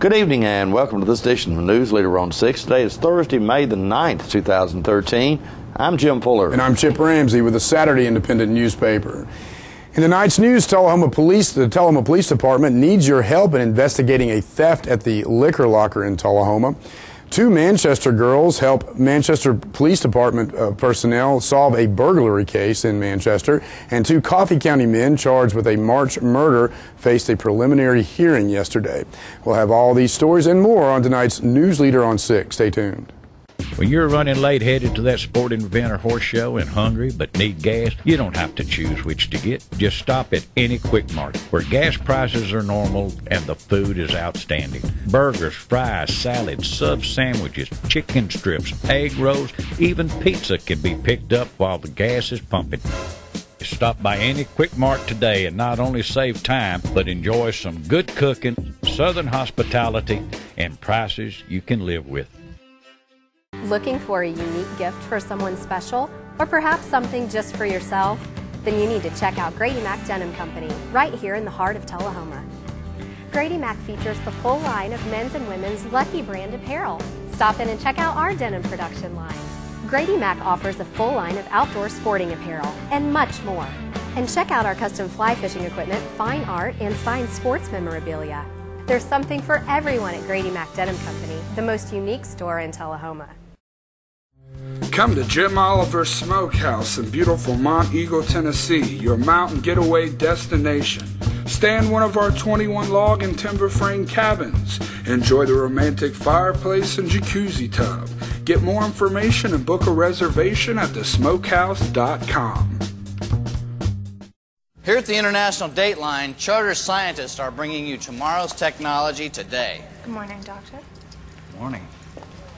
Good evening and welcome to this edition of Newsleader on 6. Today is Thursday, May the 9th, 2013. I'm Jim Fuller. And I'm Chip Ramsey with the Saturday Independent newspaper. In tonight's news, the Tullahoma Police Department needs your help in investigating a theft at the liquor locker in Tullahoma. Two Manchester girls help Manchester Police Department personnel solve a burglary case in Manchester, and two Coffee County men charged with a March murder faced a preliminary hearing yesterday. We'll have all these stories and more on tonight's Newsleader on 6. Stay tuned. When you're running late headed to that sporting event or horse show and hungry but need gas, you don't have to choose which to get. Just stop at any Quick Mart where gas prices are normal and the food is outstanding. Burgers, fries, salads, sub sandwiches, chicken strips, egg rolls, even pizza can be picked up while the gas is pumping. Stop by any Quick Mart today and not only save time, but enjoy some good cooking, southern hospitality, and prices you can live with. Looking for a unique gift for someone special, or perhaps something just for yourself? Then you need to check out Grady Mac Denim Company, right here in the heart of Tullahoma. Grady Mac features the full line of men's and women's Lucky brand apparel. Stop in and check out our denim production line. Grady Mac offers a full line of outdoor sporting apparel and much more. And check out our custom fly fishing equipment, fine art, and signed sports memorabilia. There's something for everyone at Grady Mac Denim Company, the most unique store in Tullahoma. Come to Jim Oliver's Smokehouse in beautiful Mont Eagle, Tennessee, your mountain getaway destination. Stay in one of our 21 log and timber frame cabins. Enjoy the romantic fireplace and jacuzzi tub. Get more information and book a reservation at thesmokehouse.com. Here at the International Dateline, charter scientists are bringing you tomorrow's technology today. Good morning, Doctor. Good morning.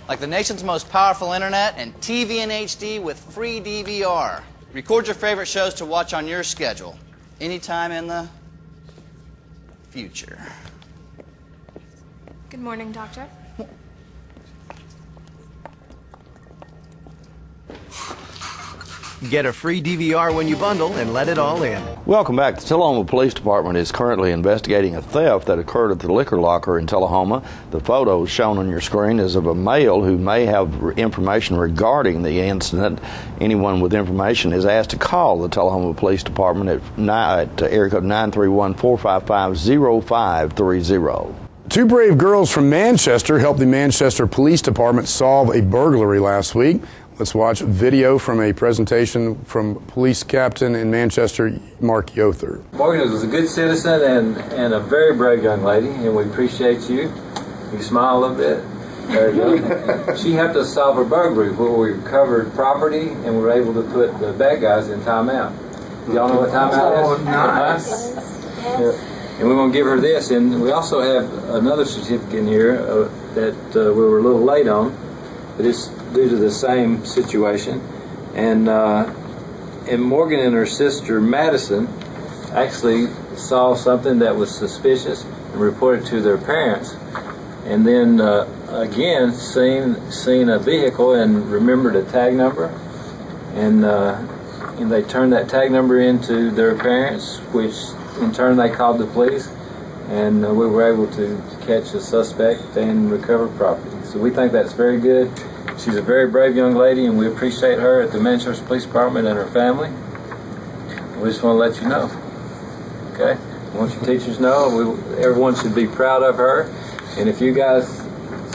Like the nation's most powerful internet and TV in HD with free DVR. Record your favorite shows to watch on your schedule, anytime in the future. Good morning, Doctor. Get a free DVR when you bundle and let it all in. Welcome back. The Tullahoma Police Department is currently investigating a theft that occurred at the liquor locker in Tullahoma. The photo shown on your screen is of a male who may have information regarding the incident. Anyone with information is asked to call the Tullahoma Police Department at area code 931-455-0530. Two brave girls from Manchester helped the Manchester Police Department solve a burglary last week. Let's watch video from a presentation from Police Captain in Manchester, Mark Yother. Morgan was a good citizen and a very brave young lady, and we appreciate you. You smile a little bit. There you go. She helped us solve a burglary where we recovered property and we were able to put the bad guys in timeout. Y'all know what timeout is? Oh, nice. Yeah. And we're going to give her this, and we also have another certificate in here that we were a little late on, but it's due to the same situation. And Morgan and her sister Madison actually saw something that was suspicious and reported to their parents, and then again seen a vehicle and remembered a tag number, and they turned that tag number into their parents, which in turn they called the police, and we were able to catch the suspect and recover property. So we think that's very good. She's a very brave young lady, and we appreciate her at the Manchester Police Department and her family. We just want to let you know. Okay? I want your teachers know. Everyone should be proud of her. And if you guys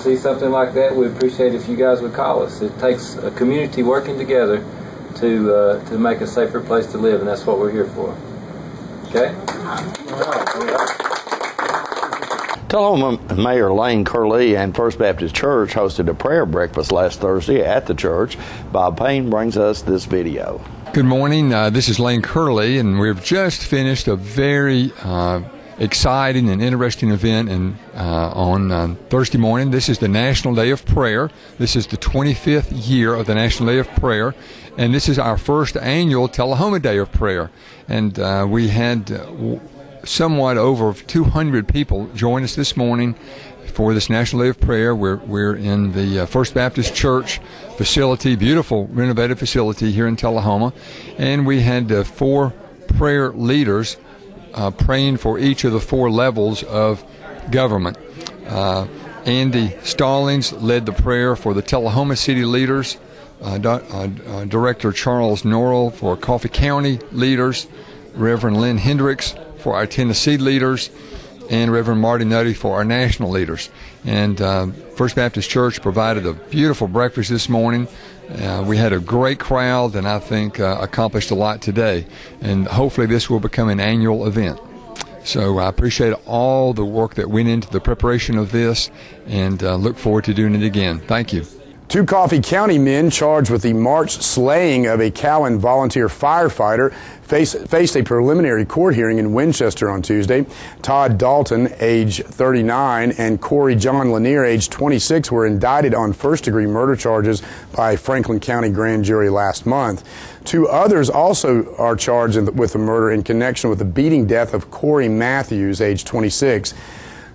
see something like that, we'd appreciate if you guys would call us. It takes a community working together to make a safer place to live, and that's what we're here for. Okay? All right. Tullahoma Mayor Lane Curley and First Baptist Church hosted a prayer breakfast last Thursday at the church. Bob Payne brings us this video. Good morning. This is Lane Curley, and we've just finished a very exciting and interesting event on Thursday morning. This is the National Day of Prayer. This is the 25th year of the National Day of Prayer, and this is our first annual Tullahoma Day of Prayer. And we had somewhat over 200 people join us this morning for this National Day of Prayer. We're in the First Baptist Church facility, beautiful renovated facility here in Tullahoma, and we had 4 prayer leaders praying for each of the 4 levels of government. Andy Stallings led the prayer for the Tullahoma City leaders. Director Charles Norrell for Coffee County leaders. Reverend Lynn Hendricks for our Tennessee leaders. And Reverend Marty Nutty for our national leaders. And First Baptist Church provided a beautiful breakfast this morning. We had a great crowd, and I think accomplished a lot today. And hopefully this will become an annual event. So I appreciate all the work that went into the preparation of this, and look forward to doing it again. Thank you. 2 Coffee County men charged with the March slaying of a Cowan volunteer firefighter faced a preliminary court hearing in Winchester on Tuesday. Todd Dalton, age 39, and Corey John Lanier, age 26, were indicted on first-degree murder charges by Franklin County grand jury last month. 2 others also are charged with the murder in connection with the beating death of Corey Matthews, age 26.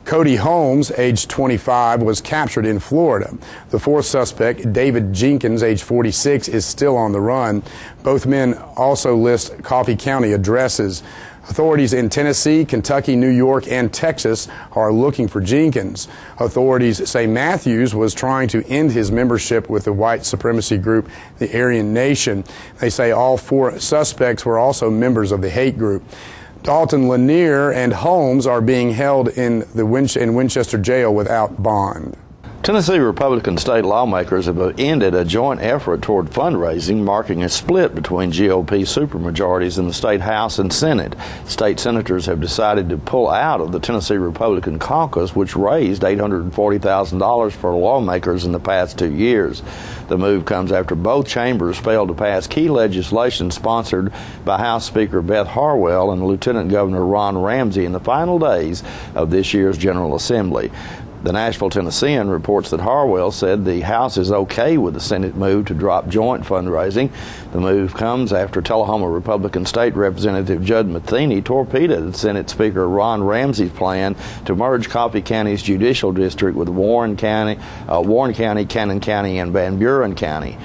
Cody Holmes, age 25, was captured in Florida. The 4th suspect, David Jenkins, age 46, is still on the run. Both men also list Coffee County addresses. Authorities in Tennessee, Kentucky, New York, and Texas are looking for Jenkins. Authorities say Matthews was trying to end his membership with the white supremacy group, the Aryan Nation. They say all 4 suspects were also members of the hate group. Dalton, Lanier, and Holmes are being held in Winchester jail without bond. Tennessee Republican state lawmakers have ended a joint effort toward fundraising, marking a split between GOP supermajorities in the state House and Senate. State senators have decided to pull out of the Tennessee Republican caucus, which raised $840,000 for lawmakers in the past 2 years. The move comes after both chambers failed to pass key legislation sponsored by House Speaker Beth Harwell and Lieutenant Governor Ron Ramsey in the final days of this year's General Assembly. The Nashville Tennessean reports that Harwell said the House is okay with the Senate move to drop joint fundraising. The move comes after Tullahoma Republican State Representative Judd Matheny torpedoed Senate Speaker Ron Ramsey's plan to merge Coffee County's judicial district with Warren County, Cannon County, and Van Buren County.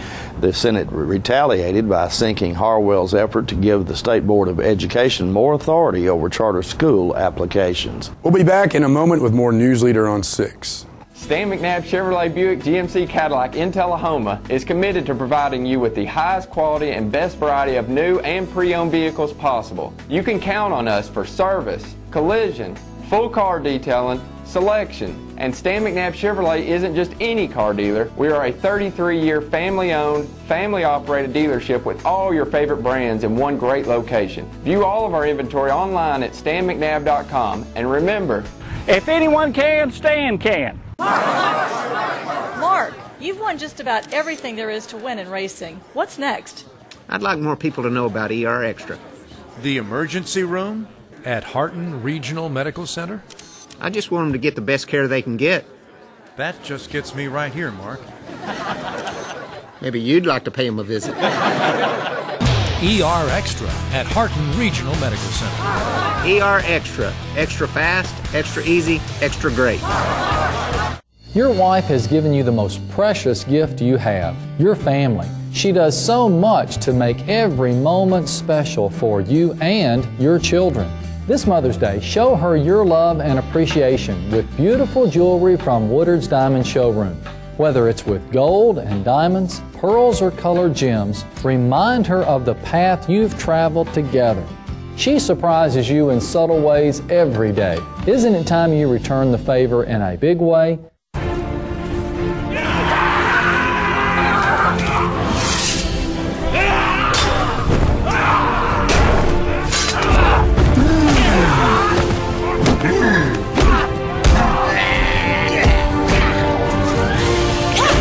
The Senate retaliated by sinking Harwell's effort to give the State Board of Education more authority over charter school applications. We'll be back in a moment with more Newsleader on 6. Stan McNabb Chevrolet Buick GMC Cadillac in Tullahoma is committed to providing you with the highest quality and best variety of new and pre-owned vehicles possible. You can count on us for service, collision, full car detailing, selection. And Stan McNabb Chevrolet isn't just any car dealer. We are a 33-year family-owned, family-operated dealership with all your favorite brands in one great location. View all of our inventory online at stanmcnabb.com. And remember, if anyone can, Stan can. Mark, you've won just about everything there is to win in racing. What's next? I'd like more people to know about ER Extra. The emergency room at Harton Regional Medical Center? I just want them to get the best care they can get. That just gets me right here, Mark. Maybe you'd like to pay them a visit. ER Extra at Harton Regional Medical Center. ER Extra. Extra fast, extra easy, extra great. Your wife has given you the most precious gift you have, your family. She does so much to make every moment special for you and your children. This Mother's Day, show her your love and appreciation with beautiful jewelry from Woodard's Diamond Showroom. Whether it's with gold and diamonds, pearls, or colored gems, remind her of the path you've traveled together. She surprises you in subtle ways every day. Isn't it time you return the favor in a big way?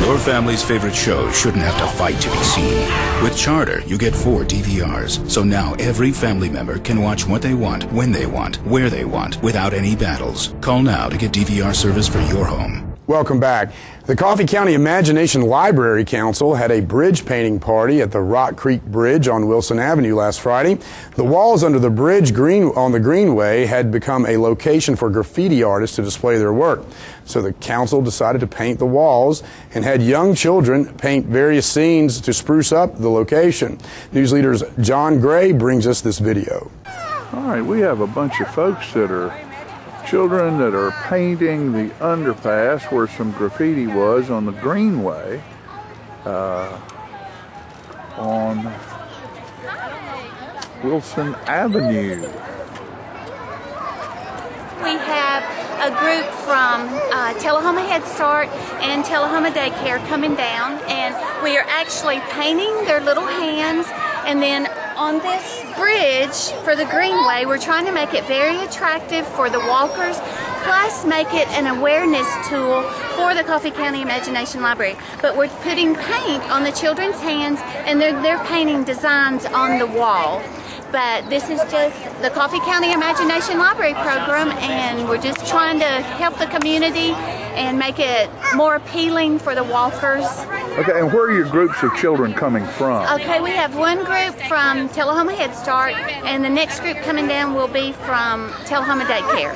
Your family's favorite shows shouldn't have to fight to be seen. With Charter, you get 4 DVRs, so now every family member can watch what they want, when they want, where they want, without any battles. Call now to get DVR service for your home. Welcome back. The Coffee County Imagination Library Council had a bridge painting party at the Rock Creek Bridge on Wilson Avenue last Friday. The walls under the bridge on the Greenway had become a location for graffiti artists to display their work. So the council decided to paint the walls and had young children paint various scenes to spruce up the location. Newsleader's John Gray brings us this video. All right, we have a bunch of folks that are children that are painting the underpass where some graffiti was on the Greenway on Wilson Avenue. We have a group from Tullahoma Head Start and Tullahoma Daycare coming down, and we are actually painting their little hands. And then on this bridge for the Greenway, we're trying to make it very attractive for the walkers, plus make it an awareness tool for the Coffee County Imagination Library. But we're putting paint on the children's hands, and they're painting designs on the wall. But this is just the Coffee County Imagination Library program, and we're just trying to help the community and make it more appealing for the walkers. Okay, and where are your groups of children coming from? Okay, we have one group from Tullahoma Head Start, and the next group coming down will be from Tullahoma Daycare.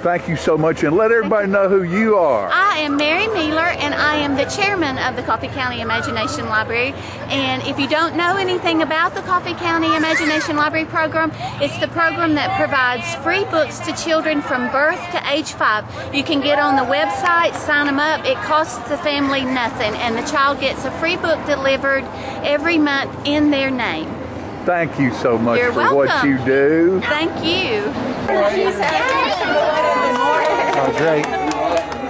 Thank you so much, and let everybody know who you are. I am Mary Mealer, and I am the chairman of the Coffee County Imagination Library. And if you don't know anything about the Coffee County Imagination Library program, it's the program that provides free books to children from birth to age 5. You can get on the website, sign them up. It costs the family nothing, and the child gets a free book delivered every month in their name. Thank you so much You're for welcome. what you do. Thank you. Oh, great.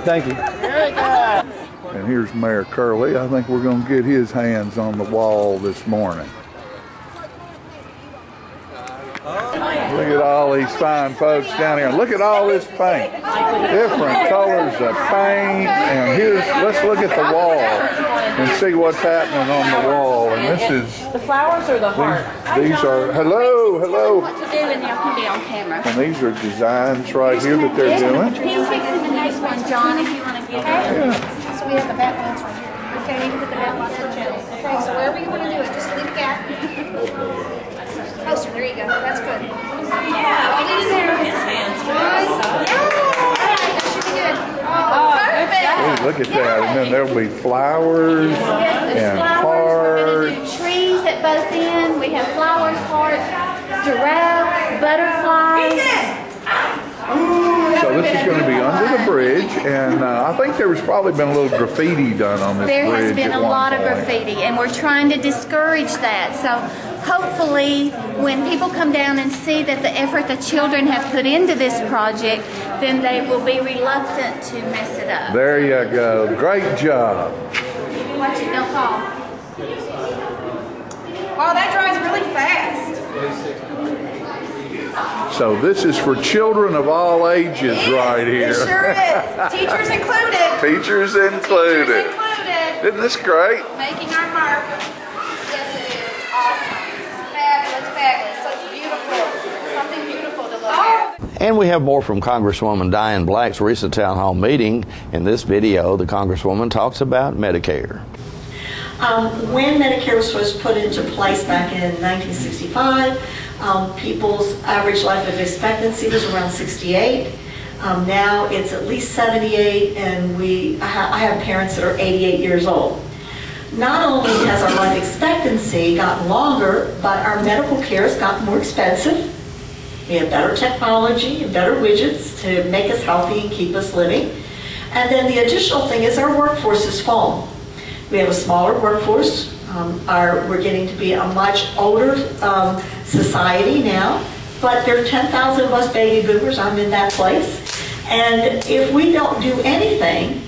Thank you. And here's Mayor Curley. I think we're going to get his hands on the wall this morning. Look at all these fine folks down here. Look at all this paint. Different colors of paint. And let's look at the wall and see what's happening on the wall. And this is... The flowers or the heart? These are... Hello. What to do, and y'all can be on camera. And these are designs right here that they're doing. He's fixing the next one, John, if you want to give it. Yeah. So we have the back lines right here. Okay, you can put the back lines on the channel. Okay, so wherever you want to do it, just leave a gap. Closer, there you go. That's good. Yeah, get in there. His hands. Good. That should be good. Oh, perfect. Ooh, look at that. And then there'll be flowers and hearts. We're going to do trees at both ends. We have flowers, hearts, giraffes, butterflies. So this is going to be under the bridge, and I think there was probably been a little graffiti done on this bridge. There has been a lot of point. graffiti, and we're trying to discourage that. So hopefully when people come down and see that the effort the children have put into this project, then they will be reluctant to mess it up. There you go. Great job. Watch it, don't fall. Oh, that dries really fast. So this is for children of all ages right here. It sure is. Teachers included. Teachers included. Isn't this great? Making our mark. Yes, it is. Awesome. Fabulous. Such beautiful. Something beautiful to look at. And we have more from Congresswoman Diane Black's recent town hall meeting. In this video, the Congresswoman talks about Medicare. When Medicare was first put into place back in 1965, people's average life expectancy was around 68. Now it's at least 78, and I have parents that are 88 years old. Not only has our life expectancy gotten longer, but our medical care has gotten more expensive. We have better technology and better widgets to make us healthy and keep us living. And then the additional thing is our workforce has fallen. We have a smaller workforce. We're getting to be a much older society now, but there are 10,000 of us baby boomers. I'm in that place. And if we don't do anything,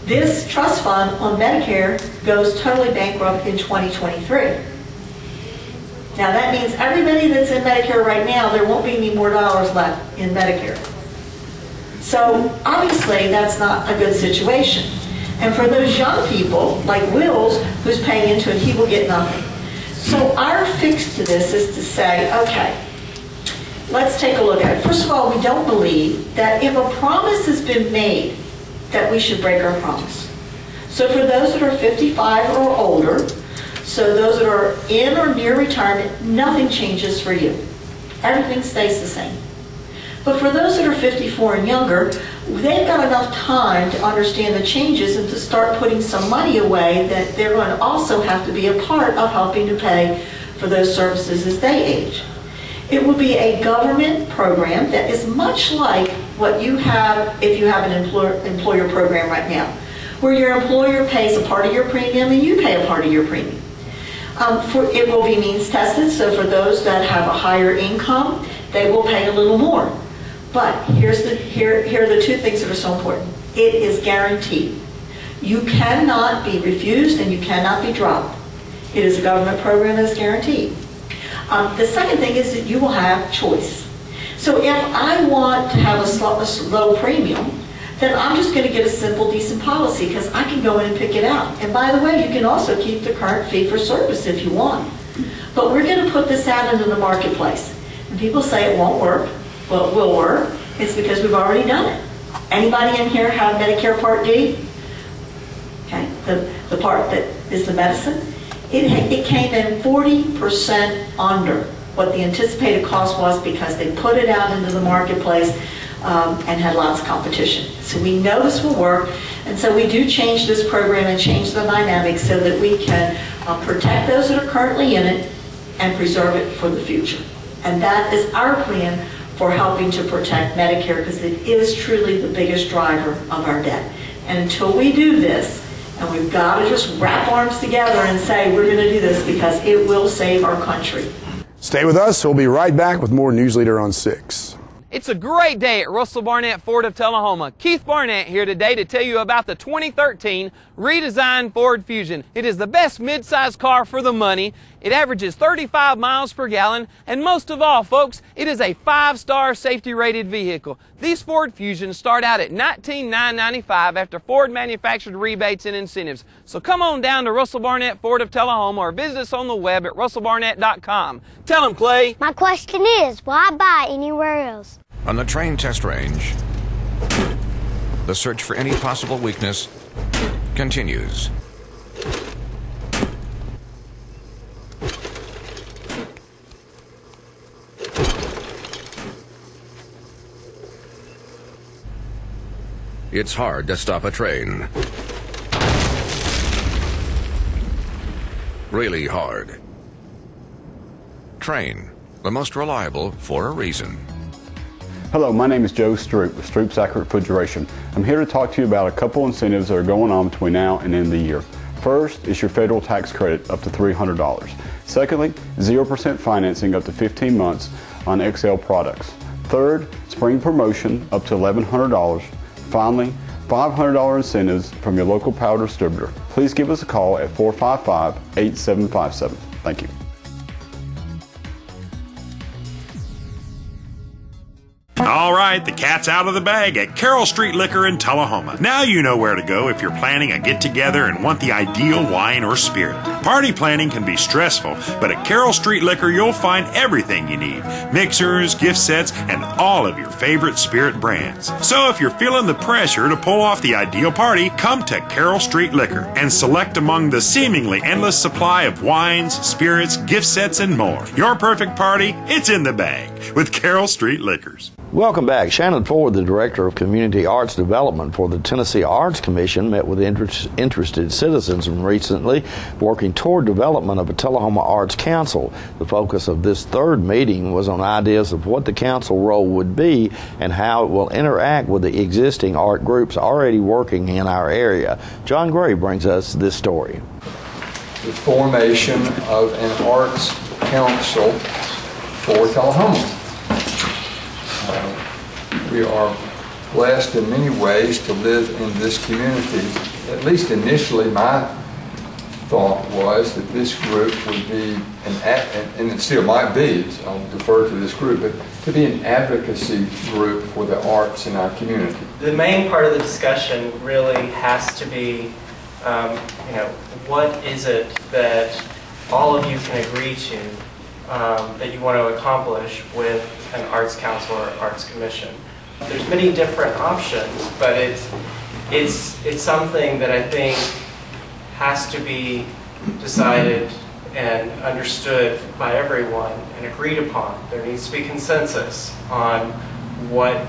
this trust fund on Medicare goes totally bankrupt in 2023. Now that means everybody that's in Medicare right now, there won't be any more dollars left in Medicare. So obviously that's not a good situation. And for those young people, like Will's, who's paying into it, he will get nothing. So our fix to this is to say, okay, let's take a look at it. First of all, we don't believe that if a promise has been made, that we should break our promise. So for those that are 55 or older, so those that are in or near retirement, nothing changes for you. Everything stays the same. But for those that are 54 and younger, they've got enough time to understand the changes and to start putting some money away that they're going to also have to be a part of helping to pay for those services as they age. It will be a government program that is much like what you have if you have an employer program right now, where your employer pays a part of your premium and you pay a part of your premium. It will be means tested, so for those that have a higher income, they will pay a little more. But here are the two things that are so important. It is guaranteed. You cannot be refused and you cannot be dropped. It is a government program that is guaranteed. The second thing is that you will have choice. So if I want to have a low premium, then I'm just going to get a simple, decent policy because I can go in and pick it out. And by the way, you can also keep the current fee for service if you want. But we're going to put this out into the marketplace. And people say it won't work. Well, it will work. It's because we've already done it. Anybody in here have Medicare Part D? Okay, the part that is the medicine. It came in 40% under what the anticipated cost was because they put it out into the marketplace and had lots of competition. So we know this will work, and so we do change this program and change the dynamics so that we can protect those that are currently in it and preserve it for the future. And that is our plan for helping to protect Medicare because it is truly the biggest driver of our debt. And until we do this, and we've got to just wrap arms together and say we're going to do this because it will save our country. Stay with us. We'll be right back with more Newsleader on 6. It's a great day at Russell Barnett Ford of Tullahoma. Keith Barnett here today to tell you about the 2013 redesigned Ford Fusion. It is the best midsize car for the money. It averages 35 miles per gallon, and most of all, folks, it is a 5-star safety-rated vehicle. These Ford Fusions start out at $19,995 after Ford manufactured rebates and incentives. So come on down to Russell Barnett Ford of Tullahoma or visit us on the web at russellbarnett.com. Tell them, Clay. My question is, why buy anywhere else? On the train test range, the search for any possible weakness continues. It's hard to stop a train. Really hard. Train, the most reliable for a reason. Hello, my name is Joe Stroop with Stroop's Accurate Refrigeration. I'm here to talk to you about a couple incentives that are going on between now and end of the year. First is your federal tax credit up to $300. Secondly, 0% financing up to 15 months on XL products. Third, spring promotion up to $1,100. Finally, $500 incentives from your local power distributor. Please give us a call at 455-8757. Thank you. All right, the cat's out of the bag at Carroll Street Liquor in Tullahoma. Now you know where to go if you're planning a get-together and want the ideal wine or spirit. Party planning can be stressful, but at Carroll Street Liquor you'll find everything you need. Mixers, gift sets, and all of your favorite spirit brands. So if you're feeling the pressure to pull off the ideal party, come to Carroll Street Liquor and select among the seemingly endless supply of wines, spirits, gift sets, and more. Your perfect party, it's in the bag with Carroll Street Liquors. Welcome back. Shannon Ford, the Director of Community Arts Development for the Tennessee Arts Commission, met with interested citizens recently, working toward development of a Tullahoma Arts Council. The focus of this third meeting was on ideas of what the council role would be and how it will interact with the existing art groups already working in our area. John Gray brings us this story. The formation of an arts council for Tullahoma. We are blessed in many ways to live in this community. At least initially, my thought was that this group would be, and it still might be, I'll defer to this group, but to be an advocacy group for the arts in our community. The main part of the discussion really has to be, what is it that all of you can agree to that you want to accomplish with an arts council or arts commission. There's many different options, but it's something that I think has to be decided and understood by everyone and agreed upon. There needs to be consensus on what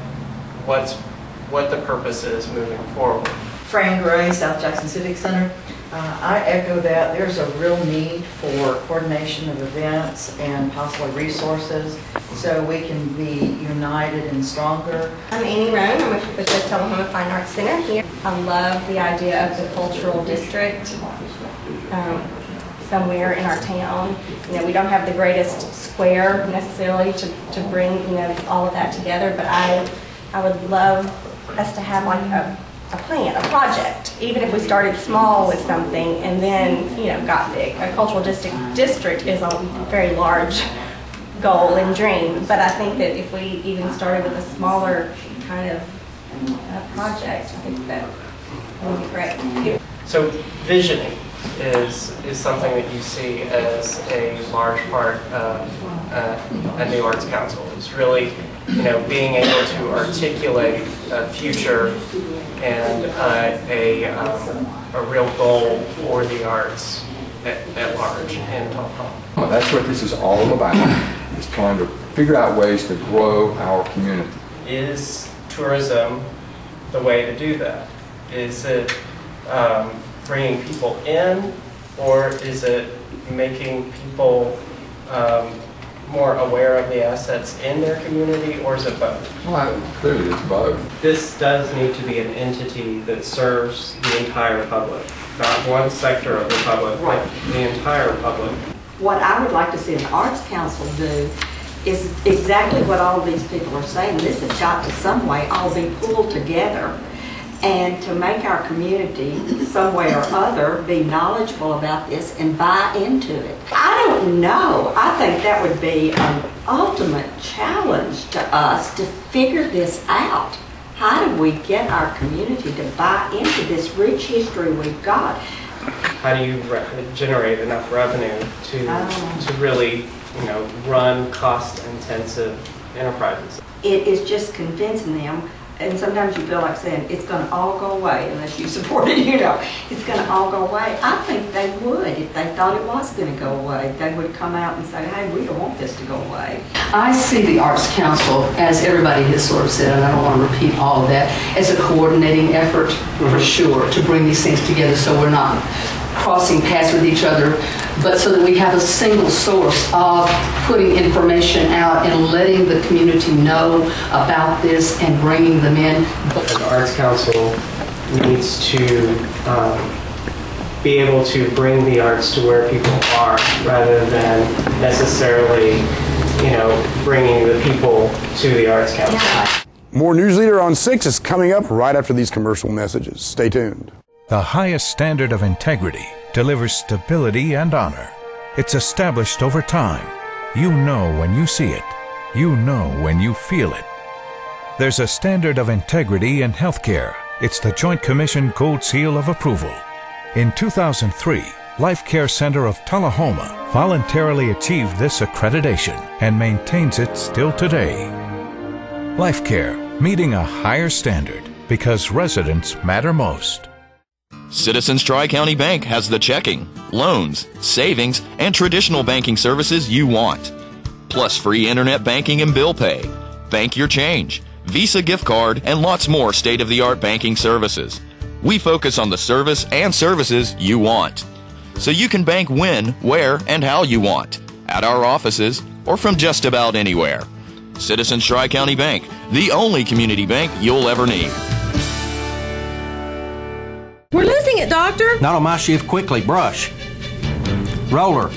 the purpose is moving forward. Fran Gray, South Jackson Civic Center. I echo that. There's a real need for coordination of events and possibly resources so we can be united and stronger. I'm Annie Roan. I'm with the Tullahoma Fine Arts Center here. I love the idea of the cultural district somewhere in our town. You know, we don't have the greatest square necessarily to bring, you know, all of that together, but I would love us to have like a plan, a project, even if we started small with something and then, you know, got big. A cultural district is a very large goal and dream, but I think that if we even started with a smaller kind of project, I think that would be great. So visioning is something that you see as a large part of a new arts council. It's really, you know, being able to articulate a future and a real goal for the arts at large in Tullahoma. That's what this is all about, is trying to figure out ways to grow our community. Is tourism the way to do that? Is it bringing people in, or is it making people more aware of the assets in their community, or is it both? Well, clearly it's both. This does need to be an entity that serves the entire public, not one sector of the public, but the entire public. What I would like to see an arts council do is exactly what all of these people are saying. This has got to some way all be pulled together and to make our community some way or other be knowledgeable about this and buy into it. I don't know. I think that would be an ultimate challenge to us to figure this out. How do we get our community to buy into this rich history we've got? How do you generate enough revenue to really, you know, run cost-intensive enterprises? It is just convincing them. And sometimes you feel like saying, it's going to all go away unless you support it, you know. It's going to all go away. I think they would if they thought it was going to go away. They would come out and say, hey, we don't want this to go away. I see the Arts Council, as everybody has sort of said, and I don't want to repeat all of that, as a coordinating effort for sure to bring these things together so we're not crossing paths with each other, but so that we have a single source of putting information out and letting the community know about this and bringing them in. The Arts Council needs to be able to bring the arts to where people are rather than necessarily, you know, bringing the people to the Arts Council. Yeah. More Newsleader on 6 is coming up right after these commercial messages. Stay tuned. The highest standard of integrity delivers stability and honor. It's established over time. You know when you see it. You know when you feel it. There's a standard of integrity in healthcare. It's the Joint Commission Gold Seal of Approval. In 2003, Life Care Center of Tullahoma voluntarily achieved this accreditation and maintains it still today. Life Care, meeting a higher standard because residents matter most. Citizens Tri-County Bank has the checking, loans, savings, and traditional banking services you want. Plus free internet banking and bill pay, bank your change, Visa gift card, and lots more state-of-the-art banking services. We focus on the service and services you want. So you can bank when, where, and how you want. At our offices or from just about anywhere. Citizens Tri-County Bank, the only community bank you'll ever need. We're losing it, Doctor. Not on my shift. Quickly, brush. Roller.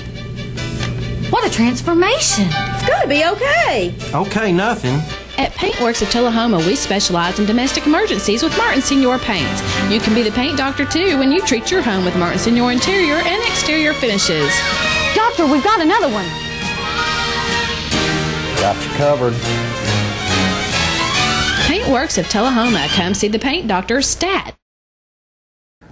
What a transformation. It's going to be okay. Okay, nothing. At Paintworks of Tullahoma, we specialize in domestic emergencies with Martin Senior Paints. You can be the paint doctor, too, when you treat your home with Martin Senior interior and exterior finishes. Doctor, we've got another one. Got you covered. Paintworks of Tullahoma. Come see the paint doctor, Stat.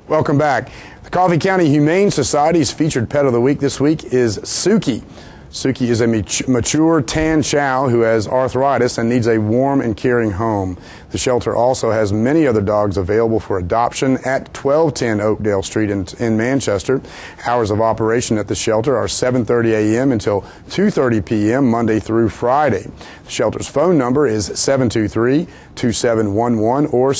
Welcome back. The Coffee County Humane Society's featured pet of the week this week is Suki. Suki is a mature tan chow who has arthritis and needs a warm and caring home. The shelter also has many other dogs available for adoption at 1210 Oakdale Street in Manchester. Hours of operation at the shelter are 7:30 a.m. until 2:30 p.m. Monday through Friday. The shelter's phone number is 723-2711 or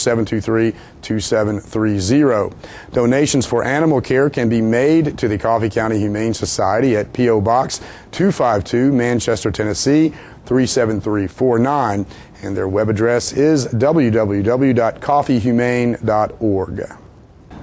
2730. Donations for animal care can be made to the Coffee County Humane Society at P.O. Box 252, Manchester, Tennessee 37349, and their web address is www.coffeehumane.org.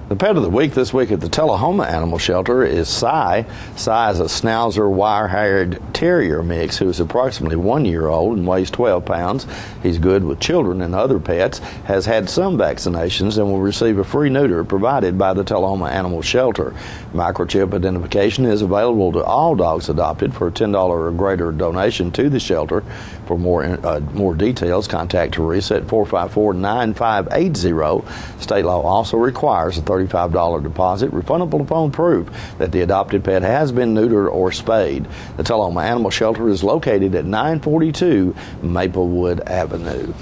The pet of the week this week at the Tullahoma Animal Shelter is Cy. Cy is a Schnauzer wire-haired terrier mix who is approximately 1 year old and weighs 12 pounds. He's good with children and other pets, has had some vaccinations, and will receive a free neuter provided by the Tullahoma Animal Shelter. Microchip identification is available to all dogs adopted for a $10 or greater donation to the shelter. For more details, contact Teresa at 454-9580. State law also requires a $35 deposit, refundable upon proof that the adopted pet has been neutered or spayed. The Tullahoma Animal Shelter is located at 942 Maplewood Avenue.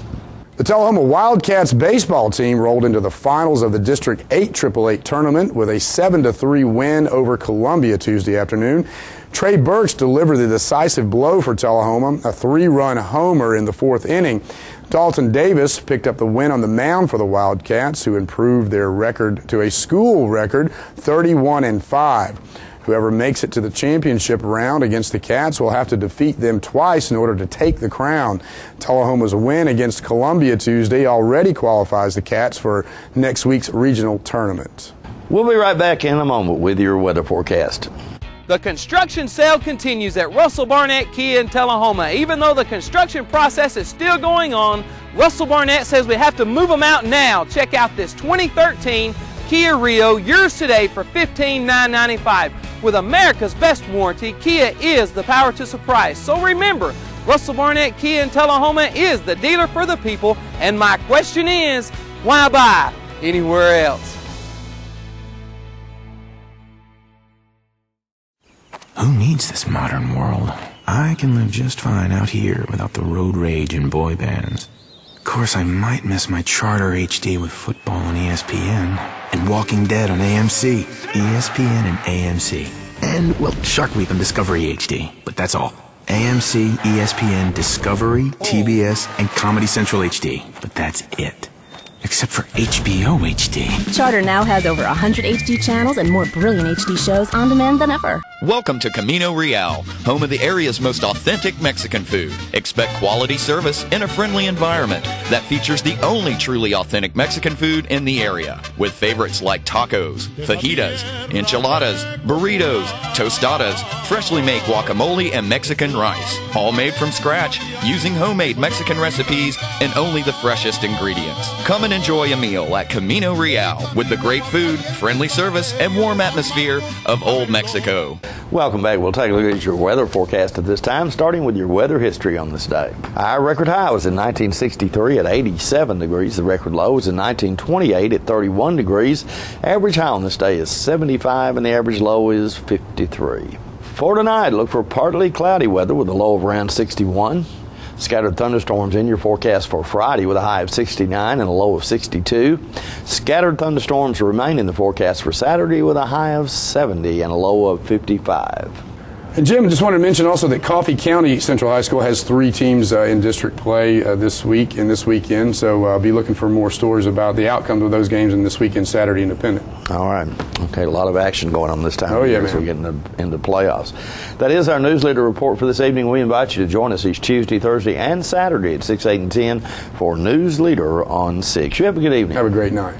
The Tullahoma Wildcats baseball team rolled into the finals of the District 8 888 tournament with a 7-3 win over Columbia Tuesday afternoon. Trey Birch delivered the decisive blow for Tullahoma, a 3-run homer in the 4th inning. Dalton Davis picked up the win on the mound for the Wildcats, who improved their record to a school record 31-5. Whoever makes it to the championship round against the Cats will have to defeat them twice in order to take the crown. Tullahoma's win against Columbia Tuesday already qualifies the Cats for next week's regional tournament. We'll be right back in a moment with your weather forecast. The construction sale continues at Russell Barnett Kia in Tullahoma. Even though the construction process is still going on, Russell Barnett says we have to move them out now. Check out this 2013 Kia Rio, yours today for $15,995. With America's best warranty, Kia is the power to surprise. So remember, Russell Barnett Kia in Tullahoma is the dealer for the people. And my question is, why buy anywhere else? Who needs this modern world? I can live just fine out here without the road rage and boy bands. Of course, I might miss my Charter HD with football on ESPN and Walking Dead on AMC. ESPN and AMC. And, well, Shark Week on Discovery HD. But that's all. AMC, ESPN, Discovery, TBS, and Comedy Central HD. But that's it. Except for HBO HD. Charter now has over 100 HD channels and more brilliant HD shows on demand than ever. Welcome to Camino Real, home of the area's most authentic Mexican food. Expect quality service in a friendly environment that features the only truly authentic Mexican food in the area, with favorites like tacos, fajitas, enchiladas, burritos, tostadas, freshly made guacamole, and Mexican rice, all made from scratch using homemade Mexican recipes and only the freshest ingredients. Come and enjoy a meal at Camino Real with the great food, friendly service, and warm atmosphere of Old Mexico. Welcome back. We'll take a look at your weather forecast at this time, starting with your weather history on this day. Our record high was in 1963 at 87 degrees. The record low was in 1928 at 31 degrees. Average high on this day is 75 and the average low is 53. For tonight, look for partly cloudy weather with a low of around 61. Scattered thunderstorms in your forecast for Friday with a high of 69 and a low of 62. Scattered thunderstorms remain in the forecast for Saturday with a high of 70 and a low of 55. And Jim, just wanted to mention also that Coffee County Central High School has 3 teams in district play this week and this weekend, so be looking for more stories about the outcomes of those games in this weekend's Saturday Independent. All right. Okay, a lot of action going on this time of year as we get into playoffs. That is our newsletter report for this evening. We invite you to join us each Tuesday, Thursday, and Saturday at 6, 8, and 10 for Newsleader on 6. You have a good evening. Have a great night.